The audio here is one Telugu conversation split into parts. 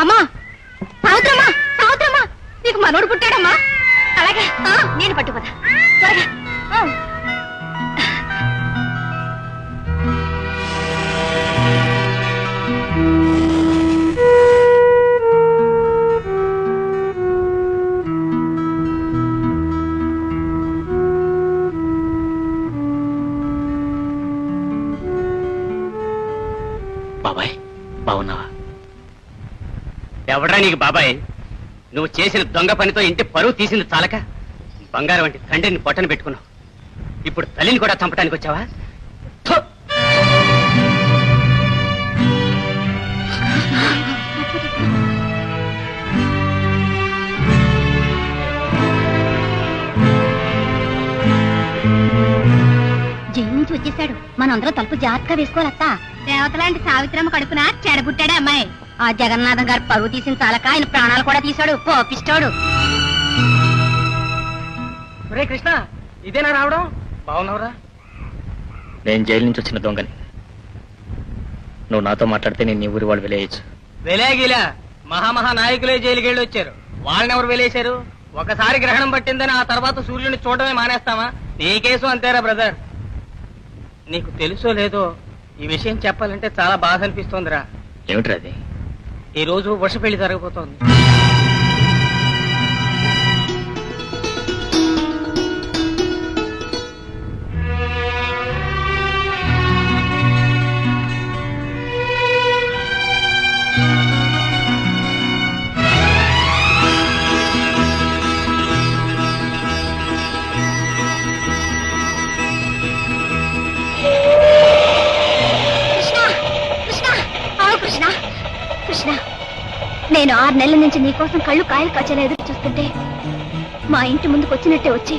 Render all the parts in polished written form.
అమ్మా సావిత్రమ్మా, సావిత్రమ్మా, నీకు మనోడు పుట్టాడమ్మా. అలాగే నేను పట్టుకోదా త్వరగా. బాబాయ్ బాగున్నావా? ఎవడ్రా నీకు బాబాయ్? నువ్వు చేసిన దొంగ పనితో ఇంటి పరువు తీసింది చాలక బంగారం వంటి తండ్రిని పొట్టన పెట్టుకున్నావు. ఇప్పుడు తల్లిని కూడా చంపడానికి వచ్చావా? జైలు నుంచి వచ్చేసాడు. మనందరం తలుపు జాగ్రత్తగా వేసుకోవాలత్తా. దేవతలాంటి సావిత్రమ్మ కడుపున చెడబుట్టాడే అమ్మాయి. ఆ జగన్నాథం గారు పరువు తీసిన చాలక ఆయన ప్రాణాలు కూడా తీశాడు. పోపిస్తాడు. ఒరే కృష్ణ, ఇదేనా రావడం? బాగున్నావురా? నేను జైలు నుంచి వచ్చిన దొంగని. నువ్వు నాతో మాట్లాడితే నేను నీ ఊరి వాళ్ళు వెలేయచ్చు. వెలేగిలా మహామహా నాయకులే జైలుకి వెళ్ళి వచ్చారు. వాళ్ళని ఎవరు వెలేశారు? ఒకసారి గ్రహణం పట్టిందని ఆ తర్వాత సూర్యుడిని చూడడమే మానేస్తామా? నీ కేసు అంతేరా బ్రదర్. నీకు తెలుసో లేదో ఈ విషయం చెప్పాలంటే చాలా బాధ అనిపిస్తోందిరా. ఏమిట్రా అది? ఈ రోజు వర్ష పెళ్లి జరగబోతోంది. నేను 6 నెలల నుంచి నీకోసం కళ్ళు కాయలు కాచేలా ఎదురు చూస్తుంటే మా ఇంటి ముందుకు వచ్చినట్టే వచ్చి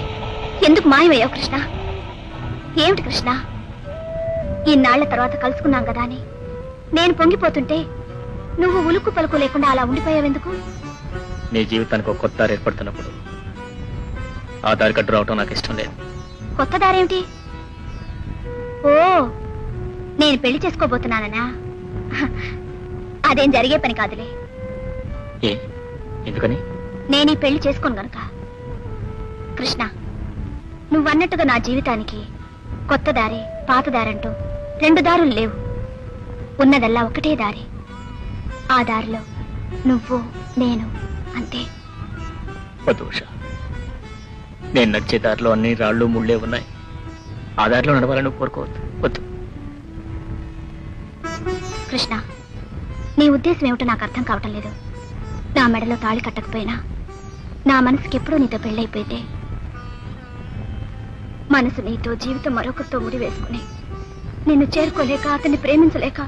ఎందుకు మాయమయ్యావు కృష్ణ? ఏమిటి కృష్ణ? ఇన్నాళ్ల తర్వాత కలుసుకున్నాం కదా అని నేను పొంగిపోతుంటే నువ్వు ఉలుక్కు పలుకు లేకుండా అలా ఉండిపోయావెందుకు? నీ జీవితానికి ఒక కొత్త దారి ఏర్పడుతున్నప్పుడు ఆ దారి కట్టు రావటం నాకు ఇష్టం లేదు. కొత్త దారేమిటి? ఓ, నేను పెళ్లి చేసుకోబోతున్నాననా? అదేం జరిగే పని కాదులే. ఎందుకని? నేను ఈ పెళ్లి చేసుకోను గనుక. కృష్ణ, నువ్వన్నట్టుగా నా జీవితానికి కొత్త దారి పాత దారంటూ 2 దారులు లేవు. ఉన్నదల్లా ఒకటే దారి. ఆ దారిలో నువ్వు నేను అంతే. వద్దు ఉషా, నేను నడిచే దారిలో అన్ని రాళ్ళు ముళ్ళే ఉన్నాయి. ఆ దారిలో నడవాలని కోరుకోవద్దు. వద్దు. కృష్ణ, నీ ఉద్దేశం ఏమిటో నాకు అర్థం కావటం లేదు. నా మెడలో తాళి కట్టకపోయినా నా మనసుకి ఎప్పుడూ నీతో పెళ్ళైపోయింది. మనసు నీతో, జీవితం మరొకరితో ముడివేసుకుని నిన్ను చేరుకోలేక, అతన్ని ప్రేమించలేక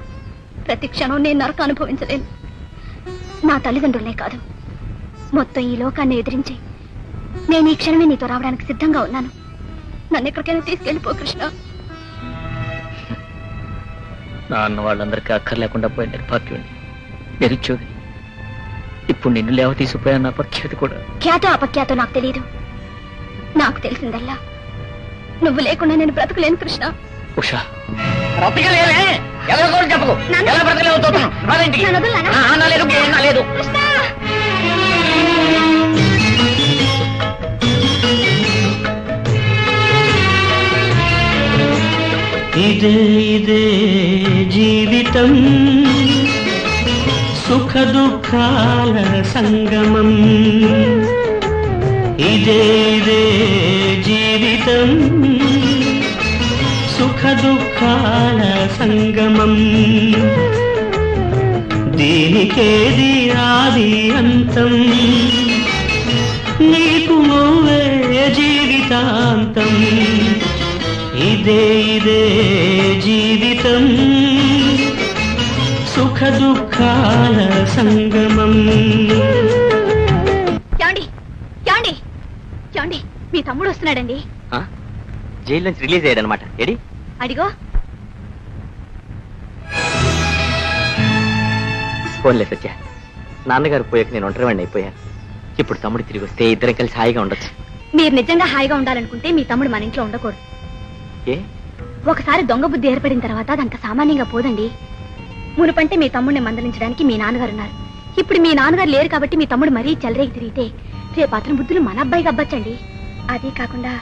ప్రతి క్షణం నేను నరక అనుభవించలేను. నా తల్లిదండ్రులనే కాదు, మొత్తం ఈ లోకాన్ని ఎదిరించి నేను ఈ క్షణమే నీతో రావడానికి సిద్ధంగా ఉన్నాను. నన్ను ఎక్కడికైనా తీసుకెళ్ళిపో కృష్ణ. నా అన్న వాళ్ళందరికీ అక్కర్లేకుండా పోయి నిర్భాగ్యుడిని, నిరుద్యోగి. ఇప్పుడు నిన్ను లేవ తీసుకుపోయా నా అపఖ్యాతి కూడా. ఖ్యాతో అపఖ్యాతో నాకు తెలియదు. నాకు తెలిసిందల్లా నువ్వు లేకుండా నేను బ్రతకలేను కృష్ణ. ఉషా, ఇదే ఇదే జీవితం, సుఖ దుఃఖాల సంగమం. ఇదే ఇదే జీవితం, సుఖ దుఃఖాల సంగమం. దీనికేది ఆది అంతం, నీకు నువ్వే జీవితాంతం. ఇదే ఇదే జీవితం, సుఖ దుఃఖాల సంగమం. యాండి యాండి యాండి, మీ తమ్ముడు వస్తున్నాడండి. జైలు నుంచి రిలీజ్ అయ్యాడనమాట. ఏడి అడిగో. ఫోన్లే సత్య, నాన్నగారు పోయాక నేను ఒంటరివాడిని అయిపోయాను. ఇప్పుడు తమ్ముడు తిరిగి వస్తే ఇద్దరం కలిసి హాయిగా ఉండొచ్చు. మీరు నిజంగా హాయిగా ఉండాలనుకుంటే మీ తమ్ముడు మన ఇంట్లో ఉండకూడదు. ఏ? ఒకసారి దొంగ బుద్ధి ఏర్పడిన తర్వాత అదంత సామాన్యంగా పోదండి. మునుపంటే మీ తమ్ముడిని మందలించడానికి మీ నాన్నగారున్నారు. ఇప్పుడు మీ నాన్నగారు లేరు కాబట్టి మీ తమ్ముడు మరీ చెలరేగి తిరిగితే రేపు అతని బుద్ధులు మన అబ్బాయికి అబ్బచ్చండి. అదే కాకుండా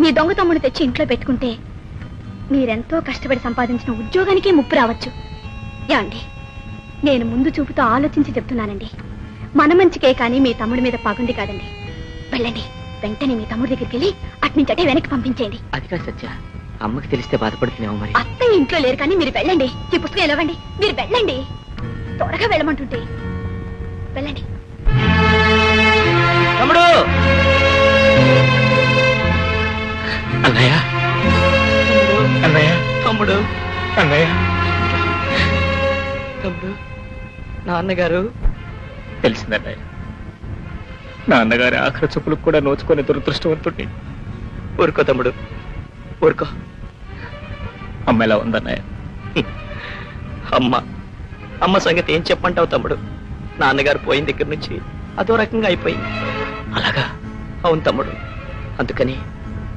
మీ దొంగ తమ్ముడు తెచ్చి ఇంట్లో పెట్టుకుంటే మీరెంతో కష్టపడి సంపాదించిన ఉద్యోగానికే ముప్పు రావచ్చు. యాండి, నేను ముందు చూపుతో ఆలోచించి చెప్తున్నానండి. మన మంచికే కానీ మీ తమ్ముడి మీద పగుంది కాదండి. వెళ్ళండి, వెంటనే మీ తమ్ముడి దగ్గరికి వెళ్ళి అట్నుంచి అటే వెనక్కి పంపించేయండి. అది కాదు సత్య, అమ్మకి తెలిస్తే బాధపడుతున్నావు. మరి అత్తయ్య ఇంట్లో లేరు కానీ మీరు వెళ్ళండి. ఈ పుస్తకం ఎలవండి, మీరు వెళ్ళండి. త్వరగా వెళ్ళమంటుంటే వెళ్ళండి. తమ్ముడు! అన్నయ్య, అన్నయ్య, తమ్ముడు, అన్నయ్య, తమ్ముడు, నాన్నగారు. తెలిసిందన్నయ్య, నాన్నగారి ఆఖరి చూపులకు కూడా నోచుకునే దురదృష్టవంతుడిని. ఊరుకో తమ్ముడు, ఊరుకో. అమ్మ ఎలా ఉందన్నయ్య? అమ్మ సంగతి ఏం చెప్పంటావు తమ్ముడు? నాన్నగారు పోయిన దగ్గర నుంచి అదో రకంగా అయిపోయింది. అలాగా? అవును తమ్ముడు. అందుకని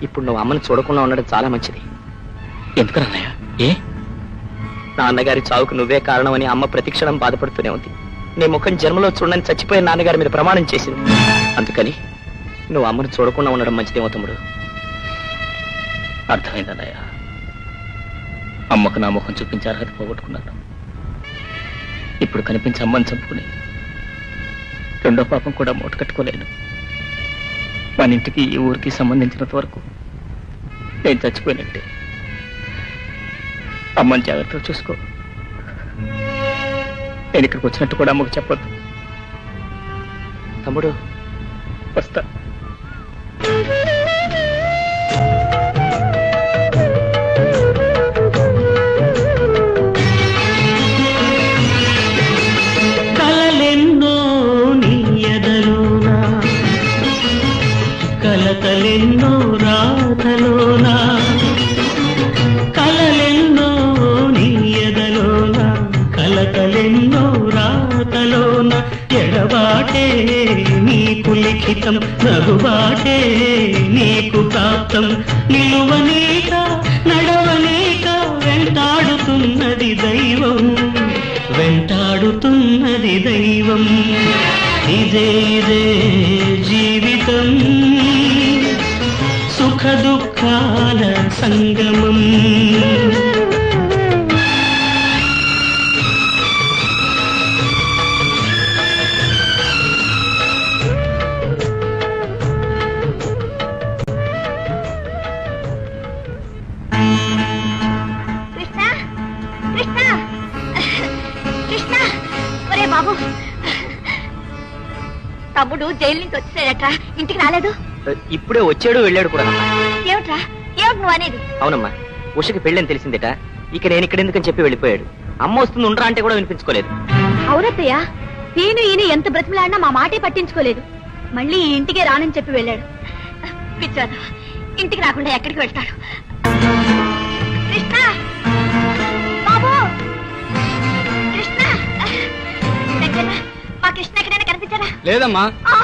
ఇప్పుడు నువ్వు అమ్మని చూడకుండా ఉండడం చాలా మంచిది. ఎందుకన్నయ్య? ఏ? నాన్నగారి చావుకు నువ్వే కారణమని అమ్మ ప్రతిక్షణం బాధపడుతూనే ఉంది. నీ ముఖం జన్మలో చూడని చచ్చిపోయిన నాన్నగారి మీద ప్రమాణం చేసింది. అందుకని నువ్వు అమ్మను చూడకుండా ఉండడం మంచిదేమో తమ్ముడు. అర్థమైందన్నయ్య. అమ్మకు నా ముఖం చూపించే అర్హత పోగొట్టుకున్నాను. ఇప్పుడు కనిపించి అమ్మని చంపుకుని రెండో పాపం కూడా మూట కట్టుకోలేను. మన ఇంటికి ఈ ఊరికి సంబంధించినంత వరకు నేను చచ్చిపోయినట్టే. అమ్మని జాగ్రత్తగా చూసుకో. నేను ఇక్కడికి వచ్చినట్టు కూడా అమ్మకు చెప్పొద్దు. తమ్ముడు, వస్తా. కలలెన్నో నీ ఎదలోనా, కలతలెన్నో రాతలోనా, కలలెన్నో నీ ఎదలోనా, కలతలెన్నో రాతలోన, ఎడబాటే నీకు లిఖితం, నగుబాటే నీకు ప్రాప్తం, నిలువనేక నడవనేక వెంటాడుతున్నది దైవం, వెంటాడుతున్నది దైవం. ఇదే జీవితం, సుఖ దుఃఖాల సంగమం. కృష్ణ, కృష్ణ, కృష్ణ, ఒరే బాబు, తమ్ముడు జైలు నుంచి వచ్చేసాడట్రా, ఇంటికి రాలేదు. ఇప్పుడే వచ్చాడు, వెళ్ళాడు కూడా. ఏమిట్రా, ఏమిటి నువ్వు అనేది? అవునమ్మా, ఉషకి పెళ్ళని తెలిసిందేట. ఇక నేను ఇక్కడ ఎందుకని చెప్పి వెళ్ళిపోయాడు. అమ్మ వస్తుంది ఉండరా అంటే కూడా వినిపించుకోలేదు. అవునత్తయ్య, ఈయన ఎంత బ్రతిమలాడినా మా మాటే పట్టించుకోలేదు. మళ్ళీ ఈ ఇంటికే రానని చెప్పి వెళ్ళాడు. పిచ్చాడు, ఇంటికి రాకుండా ఎక్కడికి వెళ్తాడు? కృష్ణ, బాబు, కృష్ణ, మా కృష్ణ ఎక్కడైనా కనిపించారా? లేదమ్మా. ఆ